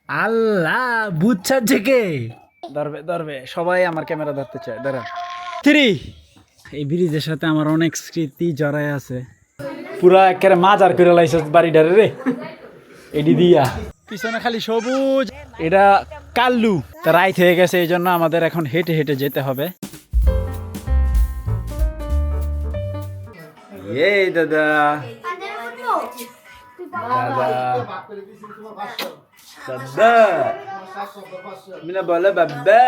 আল্লাহ বুঝছার থেকে ধরবে ধরবে সবাই আমার ক্যামেরা ধরতে চায় দাঁড়া থ্রি। এই ব্রিজের সাথে আমার অনেক স্মৃতি জড়ায় আছে, পুরা একেবারে মাজার করে লাইছে বাড়িটারে রে। এডি দিয়া পিছনে খালি সবুজ, এটা কাল্লু তা রাইত হয়ে গেছে, এই জন্য আমাদের এখন হেঁটে হেঁটে যেতে হবে। এই দাদা দাদা দাদা মিনা বলে বাবা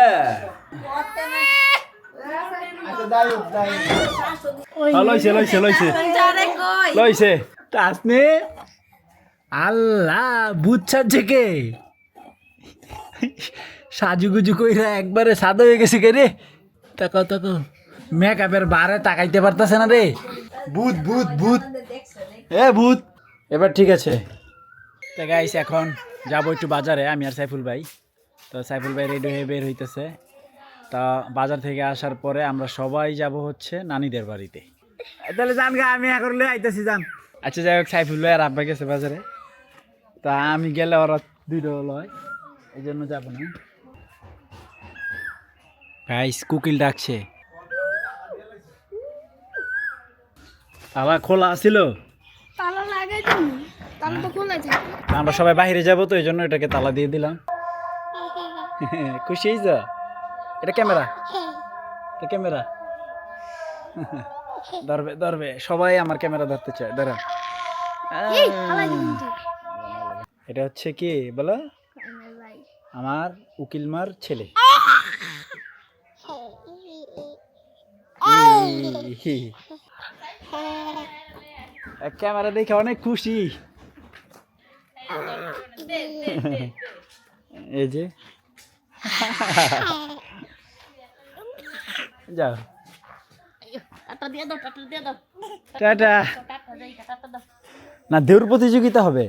লইছে লইছে লইছে লইছে তাসনে আল্লাহ বুঝছার থেকে সাজুগুজু কইরা একবারে সাদা হয়ে গেছে কে রে। তাকো তাকো মেকআপের বারে তাকাইতে পারতাছে না রে। ভূত ভূত ভূত এ ভূত। এবার ঠিক আছে তো গাইস, এখন যাবো একটু বাজারে আমি আর সাইফুল ভাই। তো সাইফুল ভাই রেডি হয়ে বের হইতেছে। তা বাজার থেকে আসার পরে আমরা সবাই যাব হচ্ছে নানিদের বাড়িতে। তাহলে জান গা, আমি এখন লয়ে আইতেছি যান। আচ্ছা যাই হোক, সাইফুল ভাই আর আব্বা গেছে বাজারে, তা আমি গেলে ওরা দুইটা লয়, এই জন্য যাবো না। গাইস কুকিল ডাকছে। তালা খোলা ছিল, তালা লাগাই তুমি, তালা তো খোলা থাকে। আমরা সবাই বাইরে যাবো তো এই জন্য এটাকে তালা দিয়ে দিলাম। খুশি হয়েছ? এটা ক্যামেরা, এটা ক্যামেরা ধরবে ধরবে সবাই আমার ক্যামেরা ধরতে চায় দাঁড়া। এটা হচ্ছে কি বলো, আমার উকিলমার ছেলে। ক্যামেরা দেখে অনেক খুশি। এই যে যাও টাটা না, দেউর প্রতিযোগিতা হবে,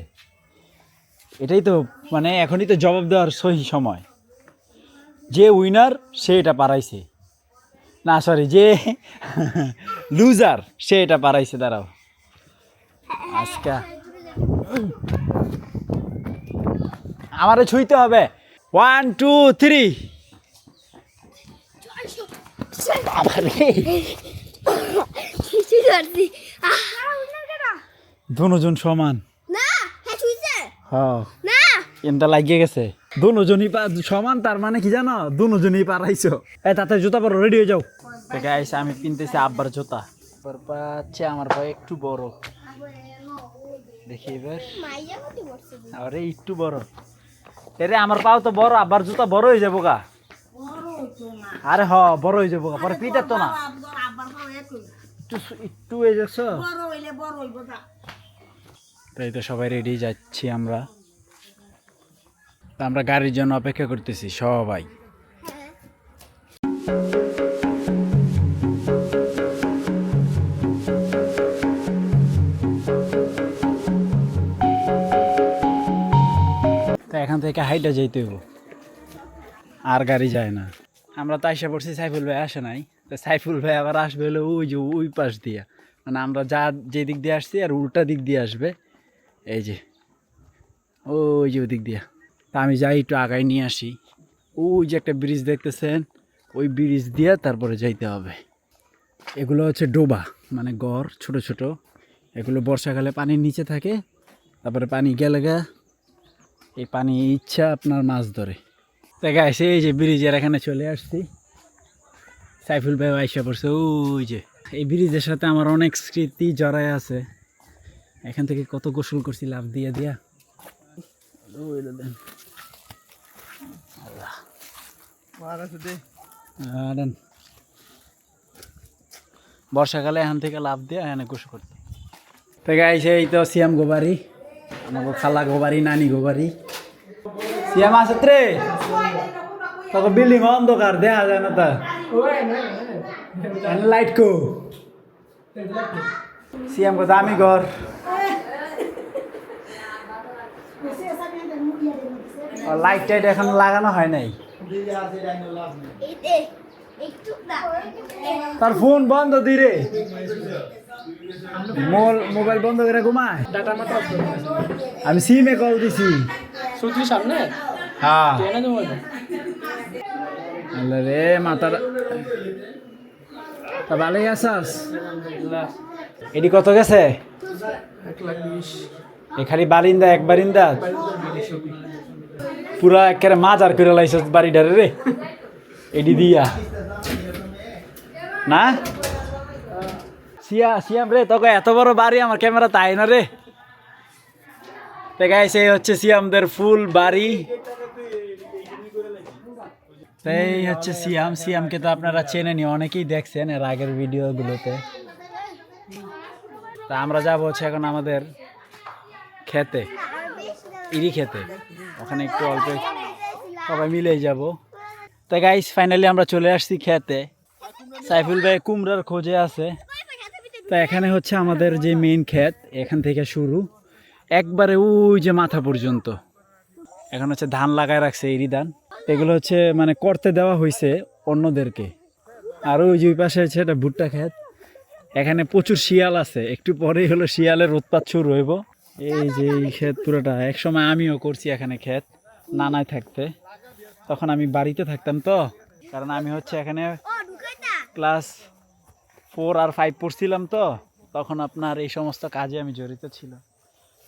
এটাই তো মানে এখনই তো জবাব দেওয়ার সহি সময়। যে উইনার সে এটা পারাইছে, না সরি যে লুজার সে এটা পারাইছে। দাঁড়াও আজকা আমারে ছুঁইতে হবে। 1 2 3। দুজন সমান এনটা লাগিয়ে গেছে, দুজনই সমান, তার মানে কি জানো, দুজনই পারাইছো। তাতে জুতা পরো, রেডি হয়ে যাও। আইসা আমি কিনতেছি আব্বার জুতা, পাচ্ছে আমার ভাই একটু বড়, দেখি এবার আরে একটু বড়। এরে আমার পাও তো বড়, আব্বার জুতা বড় হয়ে যাবো গা। আরে হ বড় হয়ে যাবো গা, পরে পিটার তো না একটু একটু হয়ে যাচ্ছ। তাই তো সবাই রেডি যাচ্ছি আমরা, আমরা গাড়ির জন্য অপেক্ষা করতেছি সবাই। তো এখান থেকে হাইটা যেতে হইব, আর গাড়ি যায় না। আমরা তো আইসা পড়ছি, সাইফুল ভাই আসে নাই। তো সাইফুল ভাই আবার আসবে হলো ওই যে ওই পাশ দিয়া, মানে আমরা যে দিক দিয়ে আসছি আর উল্টা দিক দিয়ে আসবে। এই যে ওই যে ওই দিক দিয়া। তা আমি যাই একটু আগায় নিয়ে আসি। ওই যে একটা ব্রিজ দেখতেছেন, ওই ব্রিজ দিয়ে তারপরে যাইতে হবে। এগুলো হচ্ছে ডোবা, মানে গড় ছোট ছোট, এগুলো বর্ষাকালে পানির নিচে থাকে, তারপরে পানি গেলে গা এই পানি ইচ্ছা আপনার মাছ ধরে। দেখা আসে এই যে ব্রিজের এখানে চলে আসছি, সাইফুল ভাই আইসা পড়ছে। ওই যে এই ব্রিজের সাথে আমার অনেক স্মৃতি জড়ায় আছে, এখান থেকে কত গোসল করছি লাভ দিয়ে দিয়া। বর্ষাকালে এখান থেকে লাভ দিয়ে এখানে গোসল করতে। গাইছে এই তো সিয়াম গোবারি, আমাকে খালা গোবারি, নানি গোবারি। সিয়াম আছে রে, তখন বিল্ডিং অন্ধকার দেখা যায় না, তা লাইট কো সিয়াম কো দামি ঘর। লাইট টাইট এখন লাগানো হয় নাই, তার ফোন বন্ধ দিরে, মোবাইল বন্ধ করে ঘুমায়। আমি সিমে কল দিছি সুতি সামনে হ্যাঁ আল্লাহ রে মাথার তা ভালোই আছাস এটি কত গেছে 1,20,000 এ খালি বারিন্দা এক বারিন্দা পুরা একেবারে মাজার করে লাইছস বাড়িটারে রে এডি দিয়া না সিয়াম রে তোকে এত বড় বাড়ি আমার ক্যামেরা তাই না রে গাইস এই হচ্ছে সিয়ামদের ফুল বাড়ি এই হচ্ছে সিয়ামকে তো আপনারা চেনেনি অনেকেই দেখছেন এর আগের ভিডিওগুলোতে তা আমরা যাবো হচ্ছে এখন আমাদের খেতে ইরি খেতে ওখানে একটু অল্প সবাই মিলেই যাব তা গাইস ফাইনালি আমরা চলে আসছি খেতে সাইফুল ভাই কুমড়ার খোঁজে আছে তা এখানে হচ্ছে আমাদের যে মেইন ক্ষেত এখান থেকে শুরু একবারে ওই যে মাথা পর্যন্ত এখন হচ্ছে ধান লাগায় রাখছে ইরি ধান এগুলো হচ্ছে মানে করতে দেওয়া হয়েছে অন্যদেরকে আর ওই যে পাশে হচ্ছে এটা ভুট্টা ক্ষেত এখানে প্রচুর শিয়াল আছে একটু পরেই হলো শিয়ালের উৎপাত শুরু হইব এই যে এই ক্ষেত পুরোটা একসময় আমিও করছি এখানে ক্ষেত নানায় থাকতে তখন আমি বাড়িতে থাকতাম তো কারণ আমি হচ্ছে এখানে ক্লাস 4 আর 5 পড়ছিলাম তো তখন আপনার এই সমস্ত কাজে আমি জড়িত ছিলাম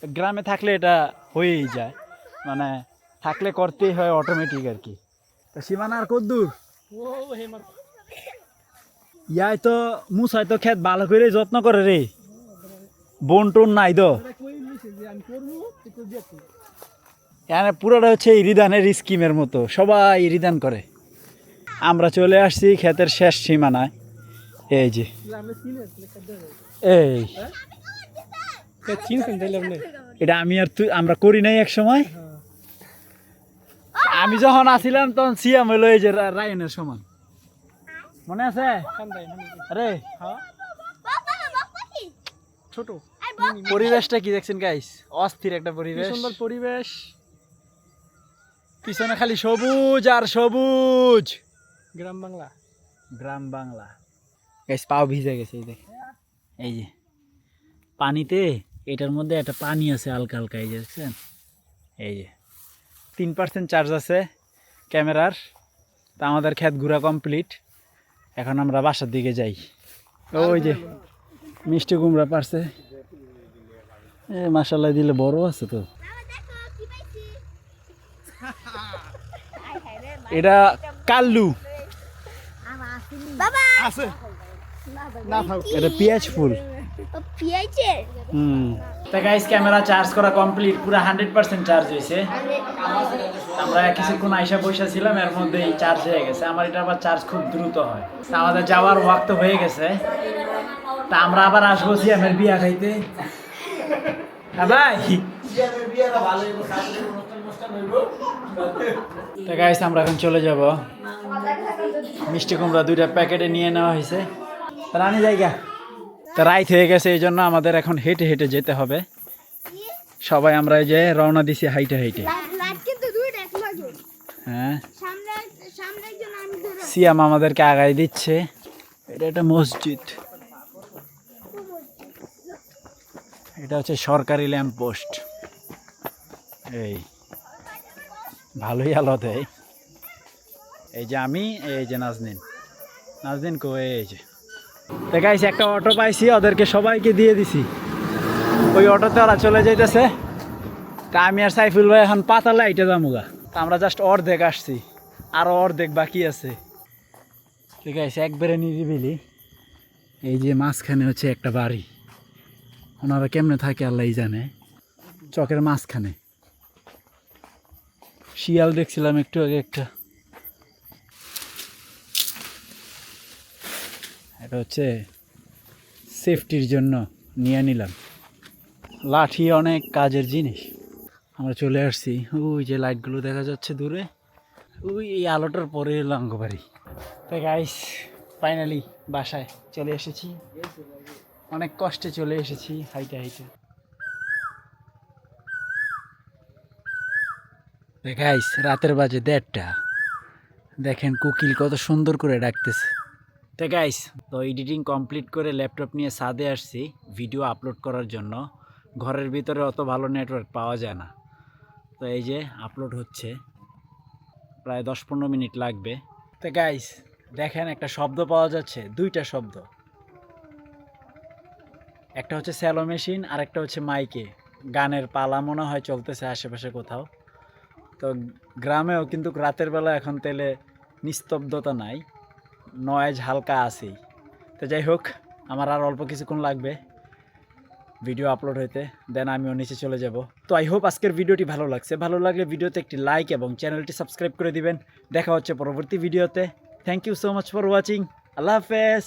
গ্রামে থাকলে এটা হয়েই যায় মানে থাকলে করতেই হয় অটোমেটিক আর কি তো সীমানা আর কদ্দূর ইয়াই তো মুসাই তো ক্ষেত ভালো করে যত্ন করে রে বন টন নাই তো এখানে পুরোটা হচ্ছে ইরিদানের স্কিমের মতো সবাই ইরিদান করে আমরা চলে আসছি ক্ষেতের শেষ সীমানায় এই যে এই এটা আমি আর তুই আমরা করি নাই এক সময় আমি যখন আসিলাম তখন সিয়াম হলো এই যে রায়নের সমান মনে আছে আরে ছোট পরিবেশটা কি দেখছেন গাইস অস্থির একটা পরিবেশ সুন্দর পরিবেশ পিছনে খালি সবুজ আর সবুজ গ্রাম বাংলা গাইস পাও ভিজে গেছে এই দেখ এই যে পানিতে এটার মধ্যে একটা পানি আছে হালকা হালকা এই যে দেখছেন এই যে 3% চার্জ আছে ক্যামেরার তা আমাদের ক্ষেত ঘোরা কমপ্লিট এখন আমরা বাসার দিকে যাই ওই যে মিষ্টি কুমড়া পারছে এ মাশাআল্লাহ দিলে বড় আছে তো এটা কাল্লু আছে এটা পেঁয়াজ ফুল তা গাইস ক্যামেরা চার্জ করা কমপ্লিট পুরো 100% চার্জ হয়েছে আমরা কিছুক্ষণ আইসা বসে ছিলাম এর মধ্যেই চার্জ হয়ে গেছে আমার এটা আবার চার্জ খুব দ্রুত হয় তা আমাদের যাওয়ার ওয়াক্ত হয়ে গেছে তা আমরা আবার আসবো সিয়ামের বিয়া খাইতে ভাই তা গাইস আমরা এখন চলে যাব মিষ্টি কুমড়া 2টা প্যাকেটে নিয়ে নেওয়া হয়েছে রানী জায়গা তা রাইত হয়ে গেছে এই জন্য আমাদের এখন হেঁটে হেঁটে যেতে হবে সবাই আমরা এই যে রওনা দিছি হাইটে হাইটে হ্যাঁ সিয়াম আমাদেরকে আগাই দিচ্ছে এটা একটা মসজিদ এটা হচ্ছে সরকারি ল্যাম্প পোস্ট এই ভালোই আলো দেয় এই যে আমি এই যে নাজনীন কো এই যে দেখাইছি একটা অটো পাইছি ওদেরকে সবাইকে দিয়ে দিছি ওই অটোতে ওরা চলে যাইতেছে তা আমি আর সাইফুল ভাই এখন পাতালে আইটে যামুগা তা আমরা জাস্ট অর্ধেক আসছি আরও অর্ধেক বাকি আছে ঠিক আছে একবারে নিরিবিলি এই যে মাঝখানে হচ্ছে একটা বাড়ি ওনারা কেমনে থাকে আল্লাহ জানে চকের মাঝখানে শিয়াল দেখছিলাম একটু আগে একটা এটা হচ্ছে সেফটির জন্য নিয়ে নিলাম লাঠি অনেক কাজের জিনিস আমরা চলে আসছি ওই যে লাইটগুলো দেখা যাচ্ছে দূরে ওই এই আলোটার পরে লাঙ্গবাড়ি তাই গাইস ফাইনালি বাসায় চলে এসেছি অনেক কষ্টে চলে এসেছি হাইটে হাইটে গাইস রাতের বাজে 1:30 দেখেন কোকিল কত সুন্দর করে ডাকতেছে তো গাইস তো এডিটিং কমপ্লিট করে ল্যাপটপ নিয়ে ছাদে আসছি ভিডিও আপলোড করার জন্য ঘরের ভিতরে অত ভালো নেটওয়ার্ক পাওয়া যায় না তো এই যে আপলোড হচ্ছে প্রায় 10-15 মিনিট লাগবে। তো গাইস দেখেন একটা শব্দ পাওয়া যাচ্ছে, দুইটা শব্দ, একটা হচ্ছে স্যালো মেশিন আর একটা হচ্ছে মাইকে গানের পালা মনে হয় চলতেছে আশেপাশে কোথাও। তো গ্রামেও কিন্তু রাতের বেলা এখন তেলে নিস্তব্ধতা নাই, নয়েজ হালকা আছেই। তো যাই হোক, আমার আর অল্প কিছুক্ষণ লাগবে ভিডিও আপলোড হইতে, দেন আমিও নিচে চলে যাব। তো আই হোপ আজকের ভিডিওটি ভালো লাগছে, ভালো লাগলে ভিডিওতে একটি লাইক এবং চ্যানেলটি সাবস্ক্রাইব করে দিবেন। দেখা হচ্ছে পরবর্তী ভিডিওতে। Thank you so much for watching. আল্লাহ হাফেজ।